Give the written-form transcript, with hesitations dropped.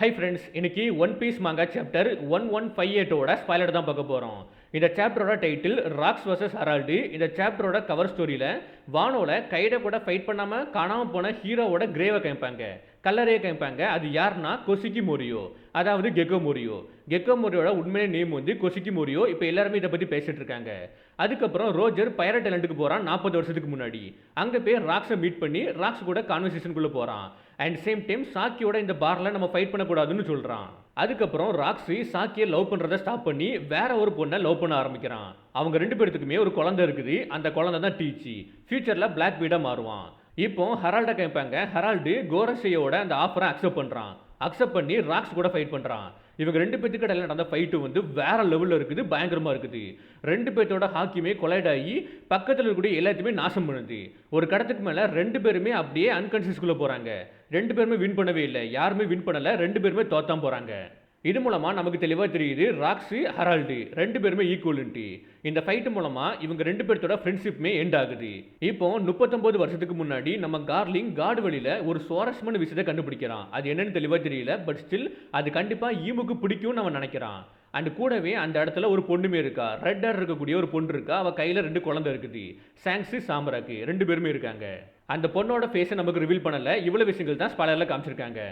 Hi friends, இன்னைக்கு one piece மாங்கா chapter 1158ஓட spoiler தான் பார்க்க போகிறோம். இந்த சாப்டரோட டைட்டில் ராக்ஸ் vs ஹெரால்டு. இந்த சாப்டரோட கவர் ஸ்டோரியில் வானோல கைட கூட ஃபைட் பண்ணாமல் காணாமல் போன ஹீரோவோட கிரேவை காமிப்பாங்க, கல்லறையை காமிப்பாங்க. அது யாருன்னா கொசிக்கி மோரியோ, அதாவது கெக்கோ மோரியோ. கெக்கோ மோரியோட உண்மையான நேம் வந்து கொசிக்கி மோரியோ. இப்போ எல்லாருமே இதை பற்றி பேசிட்டு இருக்காங்க. அதுக்கப்புறம் ரோஜர் பைரட் ஐலண்டுக்கு போகிறான் 40 வருஷத்துக்கு முன்னாடி. அங்கே போய் ராக்ஸை மீட் பண்ணி ராக்ஸ் கூட கான்வர்சேஷனுக்குள்ளே போகிறான். அண்ட் சேம் டைம் சாக்கியோட இந்த பாரில் நம்ம ஃபைட் பண்ணக்கூடாதுன்னு சொல்கிறான். அதுக்கப்புறம் ராக்ஸி சாக்கியை லவ் பண்ணுறதை ஸ்டாப் பண்ணி வேற ஒரு பொண்ணை லவ் பண்ண ஆரம்பிக்கிறான். அவங்க ரெண்டு பேர்த்துக்குமே ஒரு குழந்தை இருக்குது. அந்த குழந்தை தான் டீச்சி. ஃபியூச்சரில் பிளாக் பீடாக மாறுவான். இப்போ ஹெரால்டை கேட்பாங்க. ஹெரால்டு கோரஸையோட அந்த ஆஃபரை அக்செப்ட் பண்ணுறான். அக்செப்ட் பண்ணி ராக்ஸ் கூட ஃபைட் பண்ணுறான். இவங்க ரெண்டு பேத்துக்கு இடையில நடந்த ஃபைட்டு வந்து வேற லெவலில் இருக்குது, பயங்கரமாக இருக்குது. ரெண்டு பேர்த்தோட ஹாக்கியுமே கொலைட் ஆகி பக்கத்தில் இருக்கக்கூடிய எல்லாத்தையுமே நாசம் பண்ணுது. ஒரு கடத்துக்கு மேலே ரெண்டு பேருமே அப்படியே அன்கான்சியஸ்குள்ளே போகிறாங்க. ரெண்டு பேருமே வின் பண்ணவே இல்லை, யாருமே வின் பண்ணலை, ரெண்டு பேருமே தோத்தான் போகிறாங்க. இது மூலமாக நமக்கு தெளிவாக தெரியுது ராக்ஸு ஹெரால்டு ரெண்டு பேருமே ஈக்குவலுன்ட்டு. இந்த ஃபைட்டு மூலமாக இவங்க ரெண்டு பேர்த்தோட ஃப்ரெண்ட்ஷிப்புமே எண்ட் ஆகுது. இப்போ 39 வருஷத்துக்கு முன்னாடி நம்ம கார்லிங் காடு வழியில் ஒரு சுவாரஸ்யமான விஷயத்தை கண்டுபிடிக்கிறான். அது என்னன்னு தெளிவாக தெரியல, பட் ஸ்டில் அது கண்டிப்பாக ஈமுக்கு பிடிக்கும்னு அவன் நினைக்கிறான். அண்ட் கூடவே அந்த இடத்துல ஒரு பொண்ணுமே இருக்கா, ரெட் ஹேர் இருக்கக்கூடிய ஒரு பொண்ணு இருக்கா. அவள் கையில் ரெண்டு குழந்தை இருக்குது, சாங்ஸு சாம்பராக்கு ரெண்டு பேருமே இருக்காங்க. அந்த பொண்ணோட ஃபேஸை நமக்கு ரிவீல் பண்ணலை. இவ்வளோ விஷயங்கள் தான் ஸ்பாய்லரில் காமிச்சிருக்காங்க.